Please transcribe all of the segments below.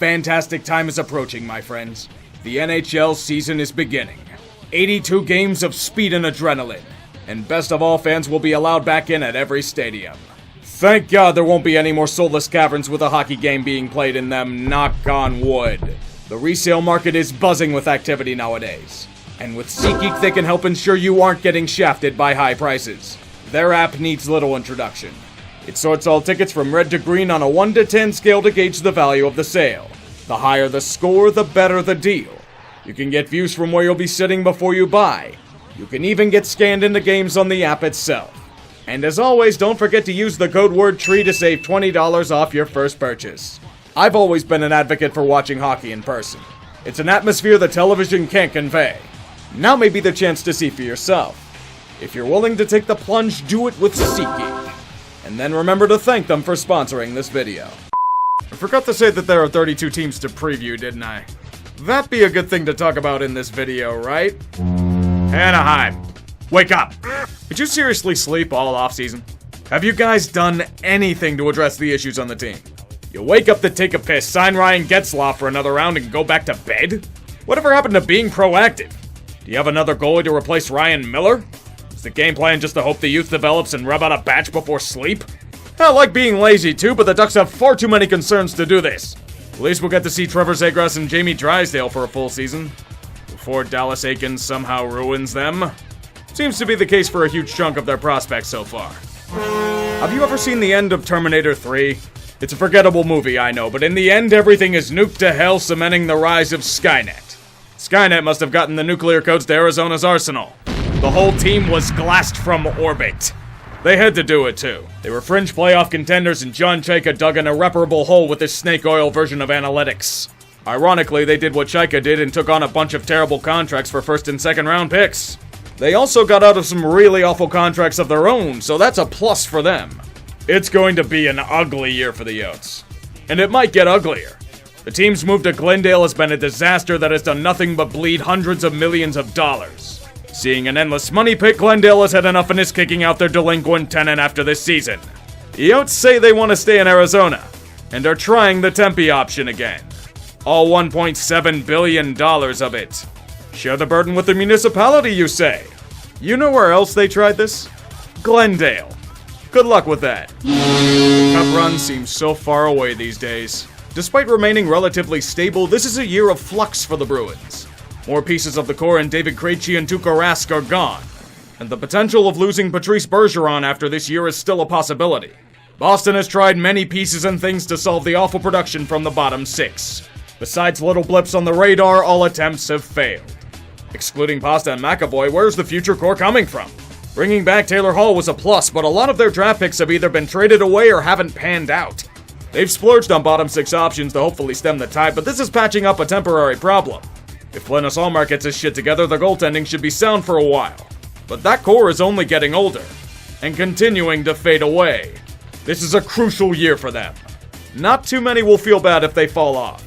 fantastic time is approaching, my friends. The NHL season is beginning. 82 games of speed and adrenaline. And best of all, fans will be allowed back in at every stadium. Thank God there won't be any more soulless caverns with a hockey game being played in them, knock on wood. The resale market is buzzing with activity nowadays. And with SeatGeek, they can help ensure you aren't getting shafted by high prices. Their app needs little introduction. It sorts all tickets from red to green on a 1 to 10 scale to gauge the value of the sale. The higher the score, the better the deal. You can get views from where you'll be sitting before you buy. You can even get scanned into games on the app itself. And as always, don't forget to use the code word TREE to save $20 off your first purchase. I've always been an advocate for watching hockey in person. It's an atmosphere that television can't convey. Now may be the chance to see for yourself. If you're willing to take the plunge, do it with SeatGeek. And then remember to thank them for sponsoring this video. I forgot to say that there are 32 teams to preview, didn't I? That'd be a good thing to talk about in this video, right? ANAHEIM, wake up! Did you seriously sleep all offseason? Have you guys done anything to address the issues on the team? You wake up to take a piss, sign Ryan Getzlaf for another round, and go back to bed? Whatever happened to being proactive? Do you have another goalie to replace Ryan Miller? Is the game plan just to hope the youth develops and rub out a batch before sleep? I like being lazy too, but the Ducks have far too many concerns to do this. At least we'll get to see Trevor Zegras and Jamie Drysdale for a full season, before Dallas Eakins somehow ruins them. Seems to be the case for a huge chunk of their prospects so far. Have you ever seen the end of Terminator 3? It's a forgettable movie, I know, but in the end, everything is nuked to hell, cementing the rise of Skynet. Skynet must have gotten the nuclear codes to Arizona's arsenal. The whole team was glassed from orbit. They had to do it too. They were fringe playoff contenders, and John Chaika dug an irreparable hole with his snake oil version of analytics. Ironically, they did what Chaika did and took on a bunch of terrible contracts for first and second round picks. They also got out of some really awful contracts of their own, so that's a plus for them. It's going to be an ugly year for the Yotes. And it might get uglier. The team's move to Glendale has been a disaster that has done nothing but bleed hundreds of millions of dollars. Seeing an endless money pit, Glendale has had enough and is kicking out their delinquent tenant after this season. The Yotes say they want to stay in Arizona, and are trying the Tempe option again. All $1.7 billion of it. Share the burden with the municipality, you say? You know where else they tried this? Glendale. Good luck with that. The Cup run seems so far away these days. Despite remaining relatively stable, this is a year of flux for the Bruins. More pieces of the core in David Krejci and Tuukka Rask are gone, and the potential of losing Patrice Bergeron after this year is still a possibility. Boston has tried many pieces and things to solve the awful production from the bottom six. Besides little blips on the radar, all attempts have failed. Excluding Pasta and McAvoy, where's the future core coming from? Bringing back Taylor Hall was a plus, but a lot of their draft picks have either been traded away or haven't panned out. They've splurged on bottom six options to hopefully stem the tide, but this is patching up a temporary problem. If Linus Ullmark gets his shit together, the goaltending should be sound for a while. But that core is only getting older, and continuing to fade away. This is a crucial year for them. Not too many will feel bad if they fall off,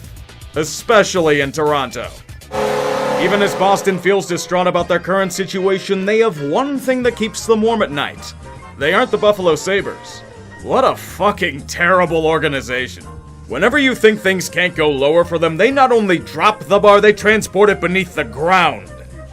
especially in Toronto. Even as Boston feels distraught about their current situation, they have one thing that keeps them warm at night. They aren't the Buffalo Sabres. What a fucking terrible organization. Whenever you think things can't go lower for them, they not only drop the bar, they transport it beneath the ground.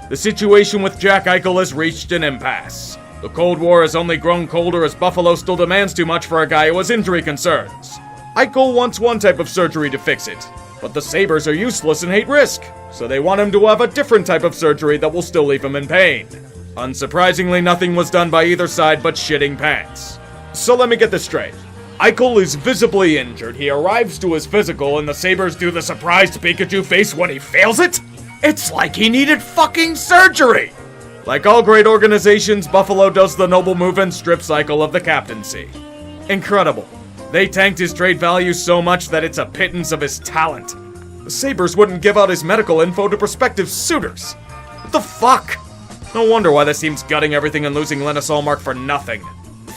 The situation with Jack Eichel has reached an impasse. The Cold War has only grown colder as Buffalo still demands too much for a guy who has injury concerns. Eichel wants one type of surgery to fix it, but the Sabres are useless and hate risk, so they want him to have a different type of surgery that will still leave him in pain. Unsurprisingly, nothing was done by either side but shitting pants. So let me get this straight. Eichel is visibly injured, he arrives to his physical, and the Sabres do the surprised Pikachu face when he fails it? It's like he needed fucking surgery! Like all great organizations, Buffalo does the noble move and strips Eichel of the captaincy. Incredible. They tanked his trade value so much that it's a pittance of his talent. The Sabres wouldn't give out his medical info to prospective suitors. What the fuck? No wonder why this team's gutting everything and losing Linus Ullmark for nothing.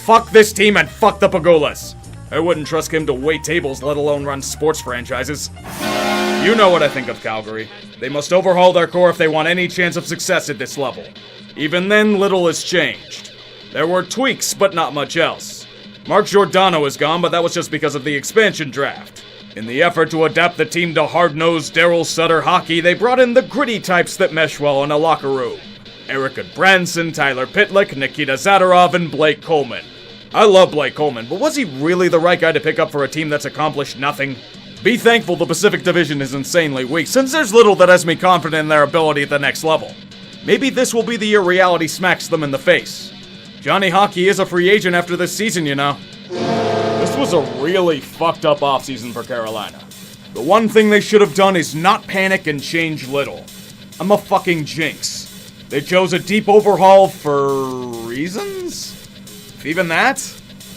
Fuck this team and fuck the Pagulas. I wouldn't trust him to wait tables, let alone run sports franchises. You know what I think of Calgary. They must overhaul their core if they want any chance of success at this level. Even then, little has changed. There were tweaks, but not much else. Mark Giordano is gone, but that was just because of the expansion draft. In the effort to adapt the team to hard-nosed Daryl Sutter hockey, they brought in the gritty types that mesh well in a locker room. Eric Branson, Tyler Pitlick, Nikita Zadorov, and Blake Coleman. I love Blake Coleman, but was he really the right guy to pick up for a team that's accomplished nothing? Be thankful the Pacific Division is insanely weak, since there's little that has me confident in their ability at the next level. Maybe this will be the year reality smacks them in the face. Johnny Hockey is a free agent after this season, you know. This was a really fucked up offseason for Carolina. The one thing they should have done is not panic and change little. I'm a fucking jinx. They chose a deep overhaul for reasons? If even that?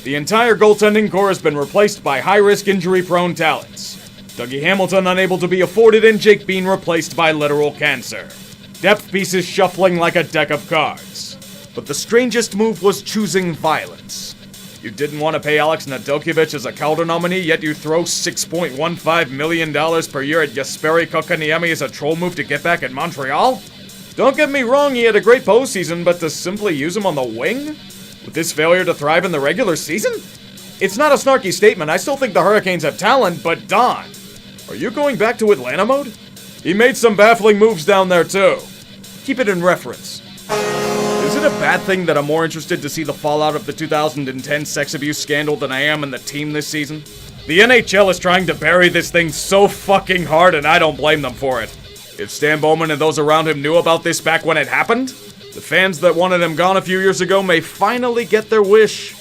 The entire goaltending core has been replaced by high-risk injury-prone talents. Dougie Hamilton unable to be afforded and Jake Bean replaced by literal cancer. Depth pieces shuffling like a deck of cards. But the strangest move was choosing violence. You didn't want to pay Alex Nedeljkovic as a Calder nominee, yet you throw $6.15 million per year at Jesperi Kotkaniemi as a troll move to get back at Montreal? Don't get me wrong, he had a great postseason, but to simply use him on the wing? With this failure to thrive in the regular season? It's not a snarky statement, I still think the Hurricanes have talent, but Don, are you going back to Atlanta mode? He made some baffling moves down there too. Keep it in reference. Is it a bad thing that I'm more interested to see the fallout of the 2010 sex abuse scandal than I am in the team this season? The NHL is trying to bury this thing so fucking hard and I don't blame them for it. If Stan Bowman and those around him knew about this back when it happened, the fans that wanted him gone a few years ago may finally get their wish.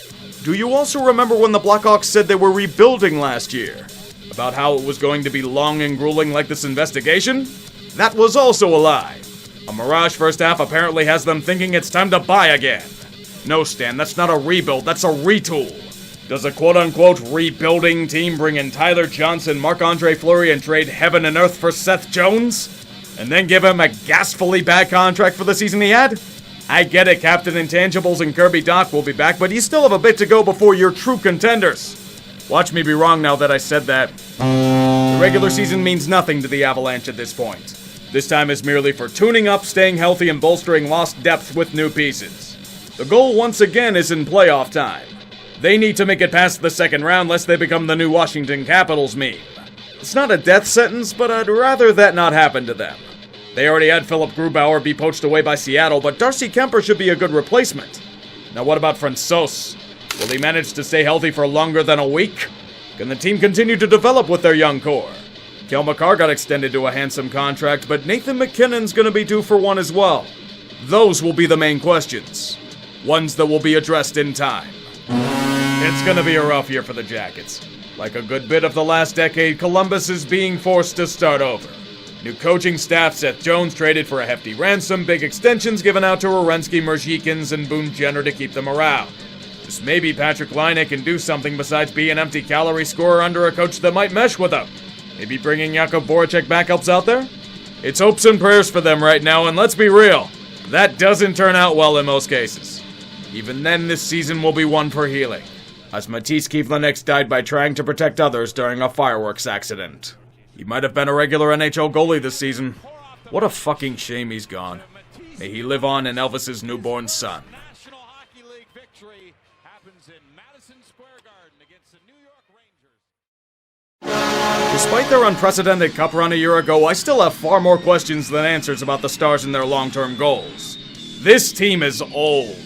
Do you also remember when the Blackhawks said they were rebuilding last year? About how it was going to be long and grueling like this investigation? That was also a lie. A Mirage first half apparently has them thinking it's time to buy again. No, Stan, that's not a rebuild, that's a retool. Does a quote-unquote rebuilding team bring in Tyler Johnson, Marc-Andre Fleury, and trade heaven and earth for Seth Jones? And then give him a ghastly bad contract for the season he had? I get it, Captain Intangibles and Kirby Dach will be back, but you still have a bit to go before you're true contenders. Watch me be wrong now that I said that. The regular season means nothing to the Avalanche at this point. This time is merely for tuning up, staying healthy, and bolstering lost depth with new pieces. The goal once again is in playoff time. They need to make it past the second round lest they become the new Washington Capitals meme. It's not a death sentence, but I'd rather that not happen to them. They already had Philip Grubauer be poached away by Seattle, but Darcy Kemper should be a good replacement. Now what about Francouz? Will he manage to stay healthy for longer than a week? Can the team continue to develop with their young core? Kel McCarr got extended to a handsome contract, but Nathan McKinnon's gonna be due for one as well. Those will be the main questions. Ones that will be addressed in time. It's gonna be a rough year for the Jackets. Like a good bit of the last decade, Columbus is being forced to start over. New coaching staff, Seth Jones traded for a hefty ransom, big extensions given out to Werenski, Merzhikins, and Boone Jenner to keep them around. Just maybe Patrick Laine can do something besides be an empty calorie scorer under a coach that might mesh with him. Maybe bringing Jakub Voracek back helps out there? It's hopes and prayers for them right now, and let's be real, that doesn't turn out well in most cases. Even then, this season will be one for healing, as Matisse Kivlenieks died by trying to protect others during a fireworks accident. He might have been a regular NHL goalie this season. What a fucking shame he's gone. May he live on in Elvis's newborn son. Despite their unprecedented cup run a year ago, I still have far more questions than answers about the Stars and their long-term goals. This team is old.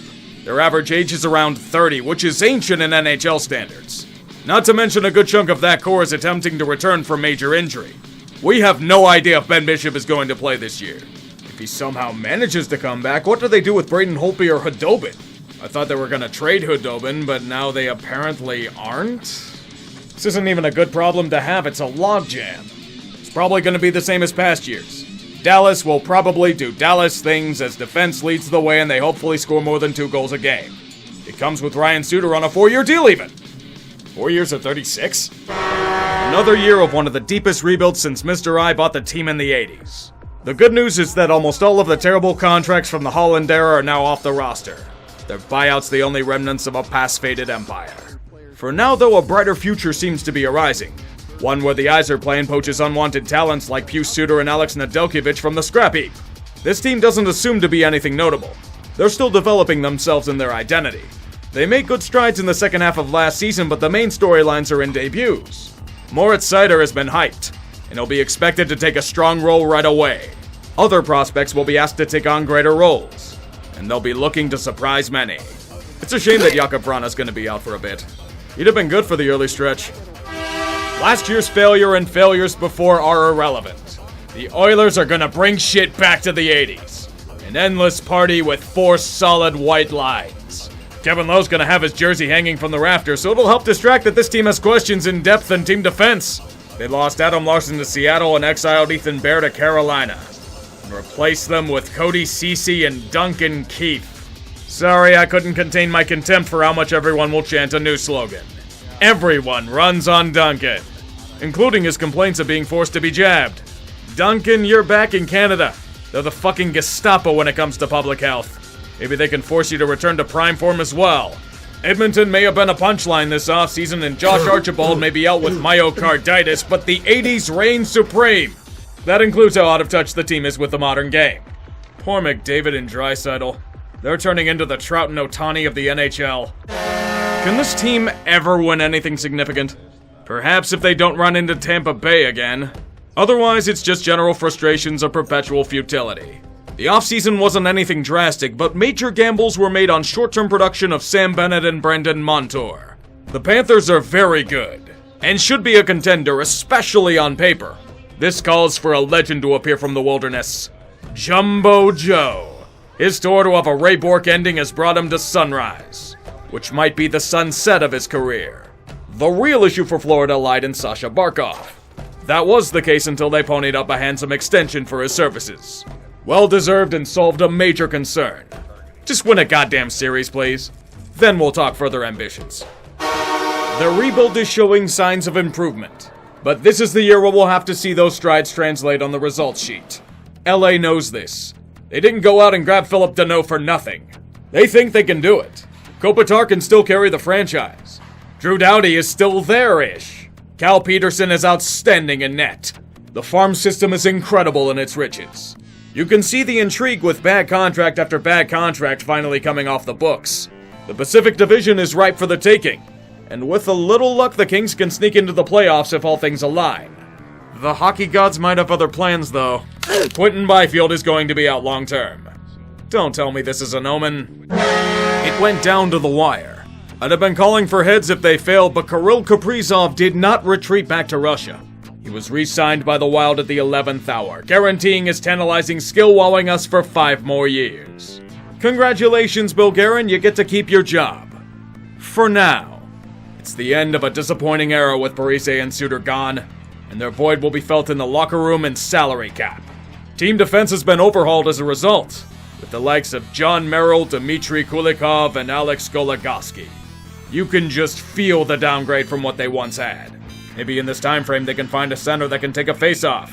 Their average age is around 30, which is ancient in NHL standards. Not to mention a good chunk of that core is attempting to return from major injury. We have no idea if Ben Bishop is going to play this year. If he somehow manages to come back, what do they do with Braden Holtby or Hudobin? I thought they were going to trade Hudobin, but now they apparently aren't? This isn't even a good problem to have, it's a logjam. It's probably going to be the same as past years. Dallas will probably do Dallas things as defense leads the way and they hopefully score more than 2 goals a game. It comes with Ryan Suter on a 4-year deal even. 4 years of 36? Another year of one of the deepest rebuilds since Mr. I bought the team in the 80s. The good news is that almost all of the terrible contracts from the Holland era are now off the roster. Their buyouts the only remnants of a past-faded empire. For now, though, a brighter future seems to be arising. One where the Yzerplan poaches unwanted talents like Pius Suter and Alex Nedeljkovic from the scrap heap. This team doesn't assume to be anything notable. They're still developing themselves and their identity. They made good strides in the second half of last season, but the main storylines are in debuts. Moritz Seider has been hyped, and he'll be expected to take a strong role right away. Other prospects will be asked to take on greater roles, and they'll be looking to surprise many. It's a shame that Jakub Vrana's gonna be out for a bit. He'd have been good for the early stretch. Last year's failure and failures before are irrelevant. The Oilers are gonna bring shit back to the 80s. An endless party with 4 solid white lines. Kevin Lowe's gonna have his jersey hanging from the rafters, so it'll help distract that this team has questions in depth and team defense. They lost Adam Larson to Seattle and exiled Ethan Bear to Carolina. And replaced them with Cody Ceci and Duncan Keith. Sorry, I couldn't contain my contempt for how much everyone will chant a new slogan. Everyone runs on Duncan, including his complaints of being forced to be jabbed. Duncan, you're back in Canada. They're the fucking Gestapo when it comes to public health. Maybe they can force you to return to prime form as well. Edmonton may have been a punchline this offseason, and Josh Archibald may be out with myocarditis, but the 80s reign supreme. That includes how out of touch the team is with the modern game. Poor McDavid and Draisaitl. They're turning into the Trout and Ohtani of the NHL. Can this team ever win anything significant? Perhaps if they don't run into Tampa Bay again. Otherwise, it's just general frustrations of perpetual futility. The offseason wasn't anything drastic, but major gambles were made on short-term production of Sam Bennett and Brendan Montour. The Panthers are very good, and should be a contender, especially on paper. This calls for a legend to appear from the wilderness. Jumbo Joe. His tour to have a Ray Bourque ending has brought him to Sunrise, which might be the sunset of his career. The real issue for Florida lied in Sasha Barkov. That was the case until they ponied up a handsome extension for his services. Well-deserved and solved a major concern. Just win a goddamn series, please. Then we'll talk further ambitions. The rebuild is showing signs of improvement, but this is the year where we'll have to see those strides translate on the results sheet. LA knows this. They didn't go out and grab Philip Deneau for nothing. They think they can do it. Kopitar can still carry the franchise. Drew Doughty is still there-ish. Cal Peterson is outstanding in net. The farm system is incredible in its riches. You can see the intrigue with bad contract after bad contract finally coming off the books. The Pacific Division is ripe for the taking, and with a little luck the Kings can sneak into the playoffs if all things align. The hockey gods might have other plans though. Quentin Byfield is going to be out long term. Don't tell me this is an omen. It went down to the wire. I'd have been calling for heads if they failed, but Kirill Kaprizov did not retreat back to Russia. He was re-signed by the Wild at the 11th hour, guaranteeing his tantalizing skill wowing us for 5 more years. Congratulations, Bill Guerin, you get to keep your job. For now. It's the end of a disappointing era with Parise and Suter gone, and their void will be felt in the locker room and salary cap. Team defense has been overhauled as a result, with the likes of John Merrill, Dmitry Kulikov, and Alex Goligoski. You can just feel the downgrade from what they once had. Maybe in this time frame they can find a center that can take a face-off.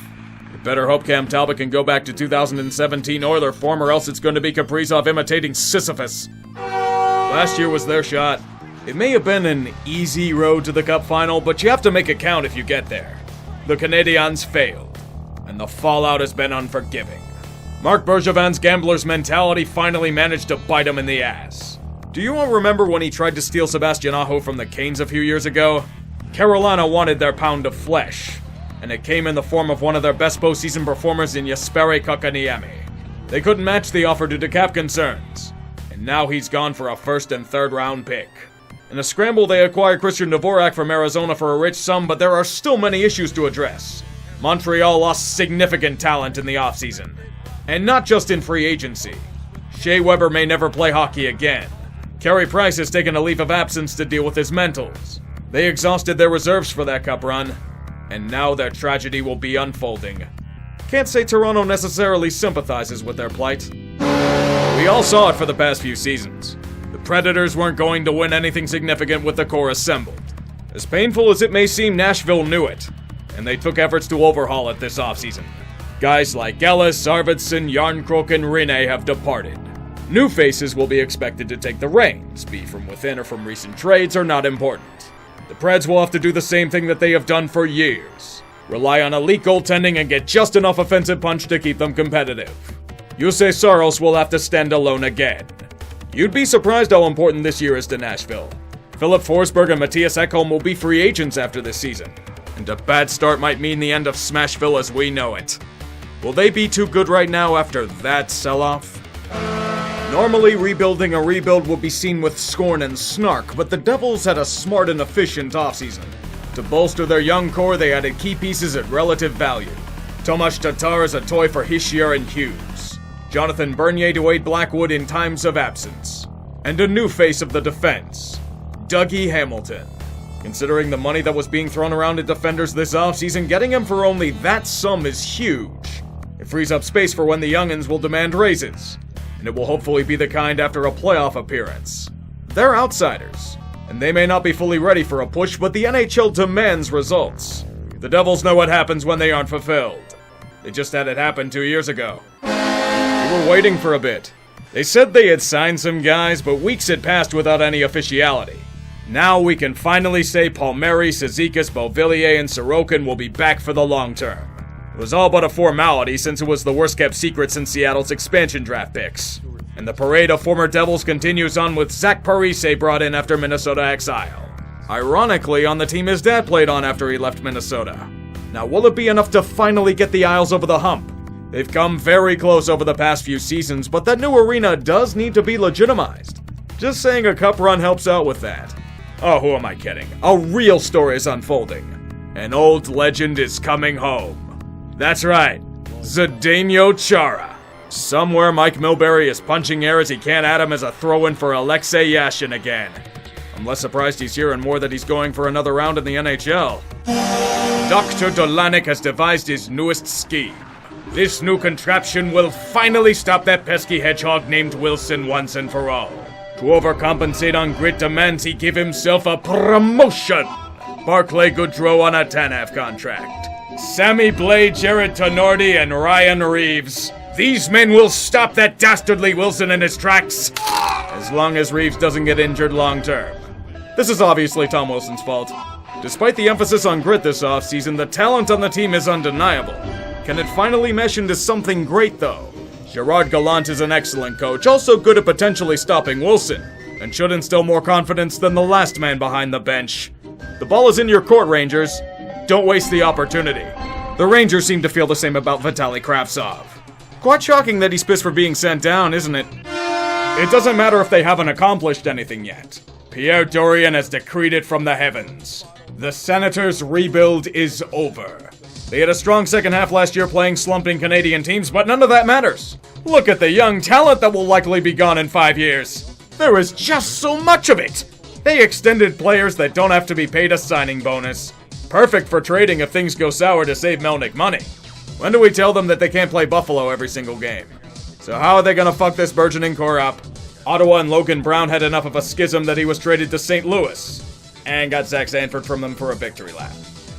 You better hope Cam Talbot can go back to 2017 Oiler form, or else it's going to be Kaprizov imitating Sisyphus. Last year was their shot. It may have been an easy road to the Cup final, but you have to make it count if you get there. The Canadiens failed, and the fallout has been unforgiving. Marc Bergevin's gambler's mentality finally managed to bite him in the ass. Do you all remember when he tried to steal Sebastian Aho from the Canes a few years ago? Carolina wanted their pound of flesh, and it came in the form of one of their best postseason performers in Jesperi Kotkaniemi. They couldn't match the offer due to cap concerns, and now he's gone for a first and third round pick. In a scramble, they acquired Christian Dvorak from Arizona for a rich sum, but there are still many issues to address. Montreal lost significant talent in the offseason, and not just in free agency. Shea Weber may never play hockey again. Carey Price has taken a leave of absence to deal with his mentals. They exhausted their reserves for that cup run, and now their tragedy will be unfolding. Can't say Toronto necessarily sympathizes with their plight. We all saw it for the past few seasons. The Predators weren't going to win anything significant with the core assembled. As painful as it may seem, Nashville knew it, and they took efforts to overhaul it this offseason. Guys like Ellis, Arvidsson, Jarnkrok, and Rinne have departed. New faces will be expected to take the reins, be from within or from recent trades are not important. The Preds will have to do the same thing that they have done for years. Rely on elite goaltending and get just enough offensive punch to keep them competitive. Jussi Saros will have to stand alone again. You'd be surprised how important this year is to Nashville. Philip Forsberg and Matthias Ekholm will be free agents after this season, and a bad start might mean the end of Smashville as we know it. Will they be too good right now after that sell-off? Normally, rebuilding a rebuild will be seen with scorn and snark, but the Devils had a smart and efficient offseason. To bolster their young core, they added key pieces at relative value. Tomas Tatar is a toy for Hischier and Hughes. Jonathan Bernier to aid Blackwood in times of absence. And a new face of the defense, Dougie Hamilton. Considering the money that was being thrown around at defenders this offseason, getting him for only that sum is huge. It frees up space for when the youngins will demand raises, and it will hopefully be the kind after a playoff appearance. They're outsiders, and they may not be fully ready for a push, but the NHL demands results. The Devils know what happens when they aren't fulfilled. They just had it happen 2 years ago. We were waiting for a bit. They said they had signed some guys, but weeks had passed without any officiality. Now we can finally say Palmieri, Cizikas, Beauvillier, and Sorokin will be back for the long term. It was all but a formality since it was the worst kept secret since Seattle's expansion draft picks. And the parade of former Devils continues on with Zach Parise brought in after Minnesota exile. Ironically, on the team his dad played on after he left Minnesota. Now will it be enough to finally get the Isles over the hump? They've come very close over the past few seasons, but that new arena does need to be legitimized. Just saying a cup run helps out with that. Oh, who am I kidding? A real story is unfolding. An old legend is coming home. That's right, Zdeno Chara. Somewhere Mike Milbury is punching air as he can't add him as a throw-in for Alexei Yashin again. I'm less surprised he's here and more that he's going for another round in the NHL. Dr. Dolanek has devised his newest scheme. This new contraption will finally stop that pesky hedgehog named Wilson once and for all. To overcompensate on grit demands, he give himself a promotion. Barclay Goodrow on a Tanev contract. Sammy Blais, Jared Tenorti, and Ryan Reeves. These men will stop that dastardly Wilson in his tracks. As long as Reeves doesn't get injured long term. This is obviously Tom Wilson's fault. Despite the emphasis on grit this offseason, the talent on the team is undeniable. Can it finally mesh into something great, though? Gerard Gallant is an excellent coach, also good at potentially stopping Wilson, and should instill more confidence than the last man behind the bench. The ball is in your court, Rangers. Don't waste the opportunity. The Rangers seem to feel the same about Vitaly Kravtsov. Quite shocking that he's pissed for being sent down, isn't it? It doesn't matter if they haven't accomplished anything yet. Pierre Dorian has decreed it from the heavens. The Senators' rebuild is over. They had a strong second half last year playing slumping Canadian teams, but none of that matters. Look at the young talent that will likely be gone in 5 years. There is just so much of it. They extended players that don't have to be paid a signing bonus. Perfect for trading if things go sour to save Melnyk money. When do we tell them that they can't play Buffalo every single game? So how are they gonna fuck this burgeoning core up? Ottawa and Logan Brown had enough of a schism that he was traded to St. Louis. And got Zach Sanford from them for a victory lap.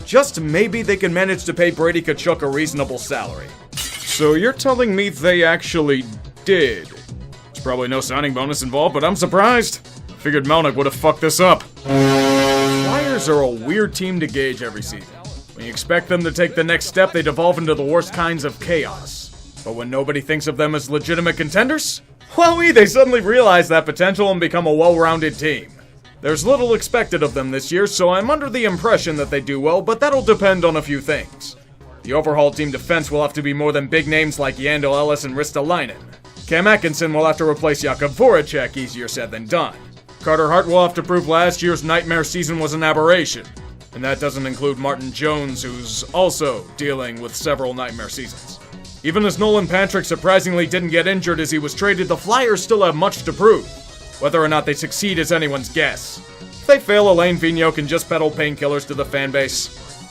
Just maybe they can manage to pay Brady Tkachuk a reasonable salary. So you're telling me they actually did? There's probably no signing bonus involved, but I'm surprised. Figured Melnyk would have fucked this up. Flyers are a weird team to gauge every season. When you expect them to take the next step, they devolve into the worst kinds of chaos. But when nobody thinks of them as legitimate contenders, well, they suddenly realize that potential and become a well-rounded team. There's little expected of them this year, so I'm under the impression that they do well, but that'll depend on a few things. The overhauled team defense will have to be more than big names like Yandel Ellis and Ristolainen. Cam Atkinson will have to replace Jakub Voracek, easier said than done. Carter Hart will have to prove last year's nightmare season was an aberration. And that doesn't include Martin Jones, who's also dealing with several nightmare seasons. Even as Nolan Patrick surprisingly didn't get injured as he was traded, the Flyers still have much to prove. Whether or not they succeed is anyone's guess. If they fail, Alain Vigneault can just peddle painkillers to the fan base.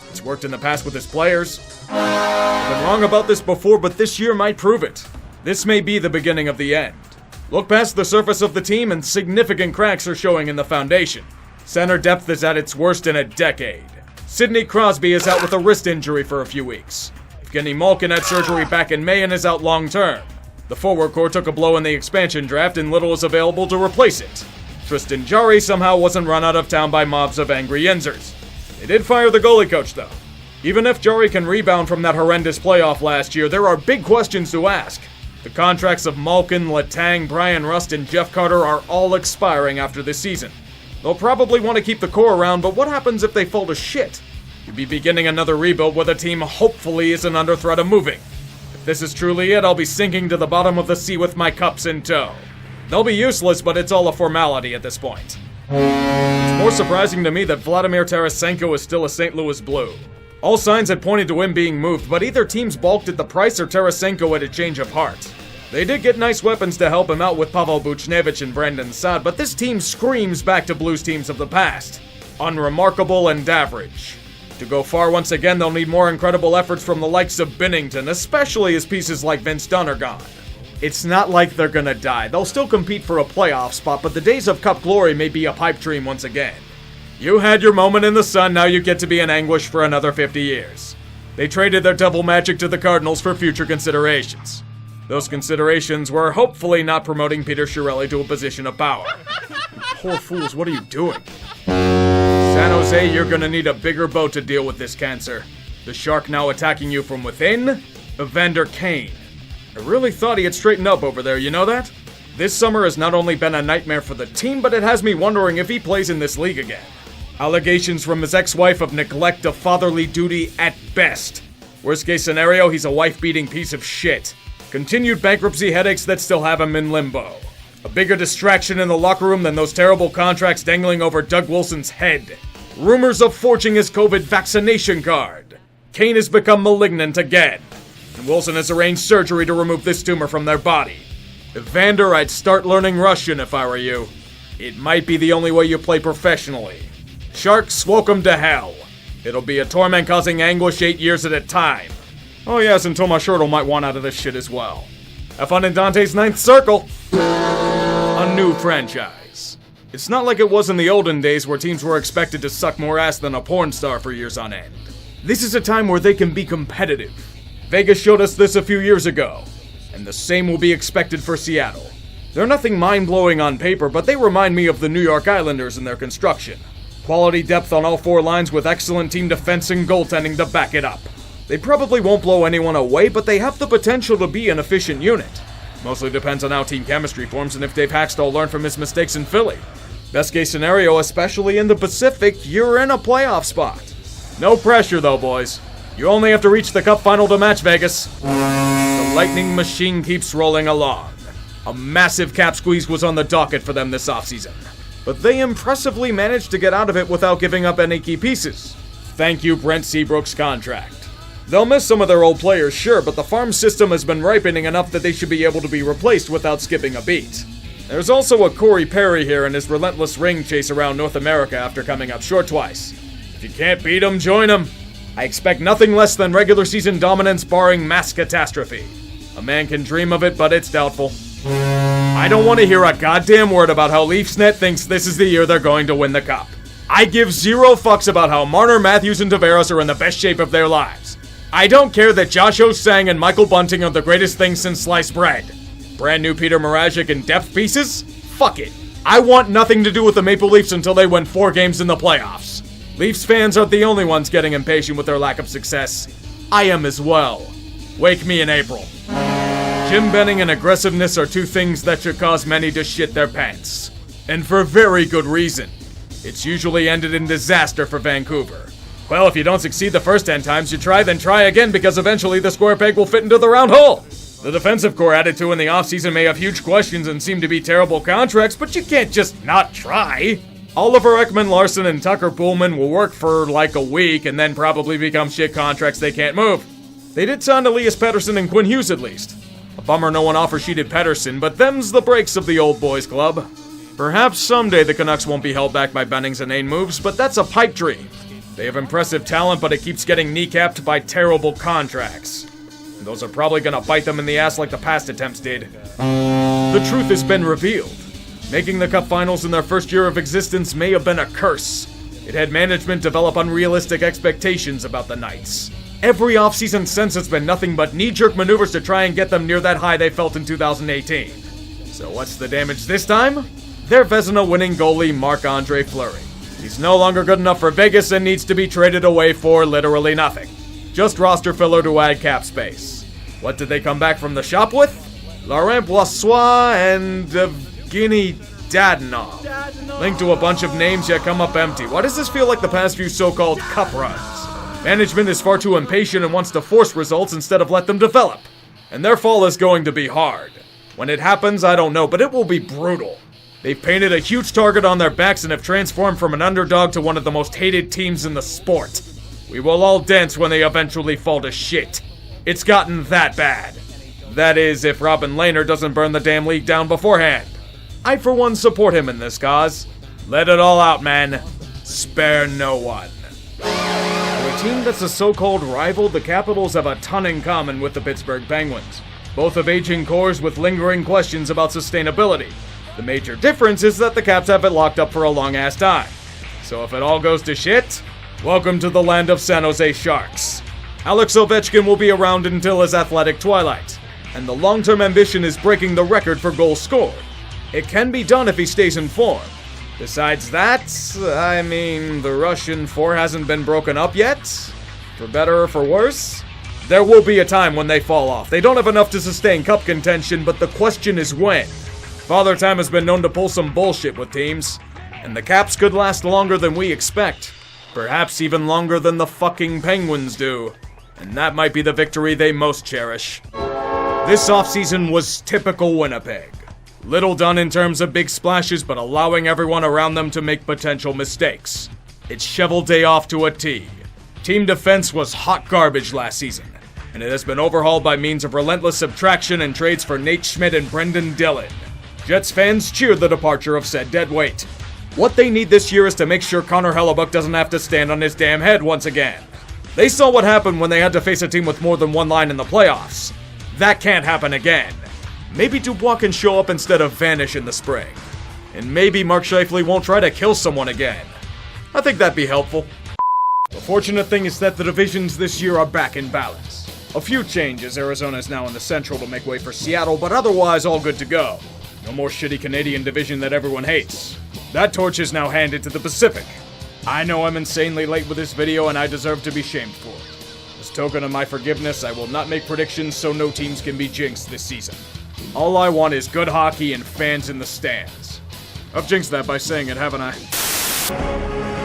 It's worked in the past with his players. I've been wrong about this before, but this year might prove it. This may be the beginning of the end. Look past the surface of the team and significant cracks are showing in the foundation. Center depth is at its worst in a decade. Sidney Crosby is out with a wrist injury for a few weeks. Evgeny Malkin had surgery back in May and is out long term. The forward core took a blow in the expansion draft and little is available to replace it. Tristan Jarry somehow wasn't run out of town by mobs of angry Yinzers. They did fire the goalie coach though. Even if Jarry can rebound from that horrendous playoff last year, there are big questions to ask. The contracts of Malkin, Letang, Brian Rust, and Jeff Carter are all expiring after this season. They'll probably want to keep the core around, but what happens if they fall to shit? You'd be beginning another rebuild where the team hopefully isn't under threat of moving. If this is truly it, I'll be sinking to the bottom of the sea with my cups in tow. They'll be useless, but it's all a formality at this point. It's more surprising to me that Vladimir Tarasenko is still a St. Louis Blue. All signs had pointed to him being moved, but either teams balked at the price or Tarasenko had a change of heart. They did get nice weapons to help him out with Pavel Buchnevich and Brandon Saad, but this team screams back to Blues teams of the past. Unremarkable and average. To go far once again, they'll need more incredible efforts from the likes of Binnington, especially as pieces like Vince Dunn are gone. It's not like they're gonna die. They'll still compete for a playoff spot, but the days of Cup glory may be a pipe dream once again. You had your moment in the sun, now you get to be in anguish for another 50 years. They traded their devil magic to the Cardinals for future considerations. Those considerations were hopefully not promoting Peter Chiarelli to a position of power. Poor fools, what are you doing? San Jose, you're gonna need a bigger boat to deal with this cancer. The shark now attacking you from within? Evander Kane. I really thought he had straightened up over there, you know that? This summer has not only been a nightmare for the team, but it has me wondering if he plays in this league again. Allegations from his ex-wife of neglect of fatherly duty at best. Worst case scenario, he's a wife-beating piece of shit. Continued bankruptcy headaches that still have him in limbo. A bigger distraction in the locker room than those terrible contracts dangling over Doug Wilson's head. Rumors of forging his COVID vaccination card. Kane has become malignant again. And Wilson has arranged surgery to remove this tumor from their body. Evander, I'd start learning Russian if I were you. It might be the only way you play professionally. Sharks, welcome to hell. It'll be a torment-causing anguish 8 years at a time. Oh yes, and Tomas Hertl might want out of this shit as well. Have fun in Dante's Ninth Circle. A new franchise. It's not like it was in the olden days where teams were expected to suck more ass than a porn star for years on end. This is a time where they can be competitive. Vegas showed us this a few years ago, and the same will be expected for Seattle. They're nothing mind-blowing on paper, but they remind me of the New York Islanders in their construction. Quality depth on all four lines with excellent team defense and goaltending to back it up. They probably won't blow anyone away, but they have the potential to be an efficient unit. Mostly depends on how team chemistry forms and if Dave Haxtell learned from his mistakes in Philly. Best case scenario, especially in the Pacific, you're in a playoff spot. No pressure though, boys. You only have to reach the Cup final to match Vegas. The Lightning machine keeps rolling along. A massive cap squeeze was on the docket for them this offseason, but they impressively managed to get out of it without giving up any key pieces. Thank you, Brent Seabrook's contract. They'll miss some of their old players, sure, but the farm system has been ripening enough that they should be able to be replaced without skipping a beat. There's also a Corey Perry here and his relentless ring chase around North America after coming up short twice. If you can't beat him, join him. I expect nothing less than regular season dominance barring mass catastrophe. A man can dream of it, but it's doubtful. I don't want to hear a goddamn word about how LeafsNet thinks this is the year they're going to win the Cup. I give zero fucks about how Marner, Matthews, and Tavares are in the best shape of their lives. I don't care that Josh Osang and Michael Bunting are the greatest things since sliced bread. Brand new Peter Mrazek and depth pieces? Fuck it. I want nothing to do with the Maple Leafs until they win 4 games in the playoffs. Leafs fans aren't the only ones getting impatient with their lack of success. I am as well. Wake me in April. Jim Benning and aggressiveness are two things that should cause many to shit their pants. And for very good reason. It's usually ended in disaster for Vancouver. Well, if you don't succeed the first 10 times, you try, then try again, because eventually the square peg will fit into the round hole. The defensive core added to in the offseason may have huge questions and seem to be terrible contracts, but you can't just not try. Oliver Ekman-Larsson and Tucker Poolman will work for like a week and then probably become shit contracts they can't move. They did sign Elias Pettersson and Quinn Hughes at least. A bummer no one offer-sheeted Pettersson, but them's the breaks of the old boys club. Perhaps someday the Canucks won't be held back by Benning's inane moves, but that's a pipe dream. They have impressive talent, but it keeps getting kneecapped by terrible contracts. And those are probably gonna bite them in the ass like the past attempts did. The truth has been revealed. Making the Cup Finals in their first year of existence may have been a curse. It had management develop unrealistic expectations about the Knights. Every offseason since has been nothing but knee-jerk maneuvers to try and get them near that high they felt in 2018. So what's the damage this time? Their Vezina-winning goalie, Marc-Andre Fleury. He's no longer good enough for Vegas and needs to be traded away for literally nothing. Just roster filler to add cap space. What did they come back from the shop with? Laurent Brossoit and Evgeny Dadonov. Linked to a bunch of names yet come up empty. Why does this feel like the past few so-called cup runs? Management is far too impatient and wants to force results instead of let them develop. And their fall is going to be hard. When it happens, I don't know, but it will be brutal. They've painted a huge target on their backs and have transformed from an underdog to one of the most hated teams in the sport. We will all dance when they eventually fall to shit. It's gotten that bad. That is, if Robin Lehner doesn't burn the damn league down beforehand. I, for one, support him in this cause. Let it all out, man. Spare no one. For a team that's a so-called rival, the Capitals have a ton in common with the Pittsburgh Penguins. Both have aging cores with lingering questions about sustainability. The major difference is that the Caps have it locked up for a long-ass time. So if it all goes to shit, welcome to the land of San Jose Sharks. Alex Ovechkin will be around until his athletic twilight, and the long-term ambition is breaking the record for goals scored. It can be done if he stays in form. Besides that, I mean, the Russian four hasn't been broken up yet. For better or for worse, there will be a time when they fall off. They don't have enough to sustain cup contention, but the question is when. Father Time has been known to pull some bullshit with teams, and the Caps could last longer than we expect. Perhaps even longer than the fucking Penguins do. And that might be the victory they most cherish. This offseason was typical Winnipeg. Little done in terms of big splashes, but allowing everyone around them to make potential mistakes. It's shovel day off to a T. Team defense was hot garbage last season, and it has been overhauled by means of relentless subtraction and trades for Nate Schmidt and Brendan Dillon. Jets fans cheered the departure of said deadweight. What they need this year is to make sure Connor Hellebuck doesn't have to stand on his damn head once again. They saw what happened when they had to face a team with more than one line in the playoffs. That can't happen again. Maybe Dubois can show up instead of vanish in the spring. And maybe Mark Scheifele won't try to kill someone again. I think that'd be helpful. The fortunate thing is that the divisions this year are back in balance. A few changes. Arizona is now in the Central to make way for Seattle, but otherwise all good to go. No more shitty Canadian division that everyone hates. That torch is now handed to the Pacific. I know I'm insanely late with this video and I deserve to be shamed for it. As token of my forgiveness, I will not make predictions so no teams can be jinxed this season. All I want is good hockey and fans in the stands. I've jinxed that by saying it, haven't I?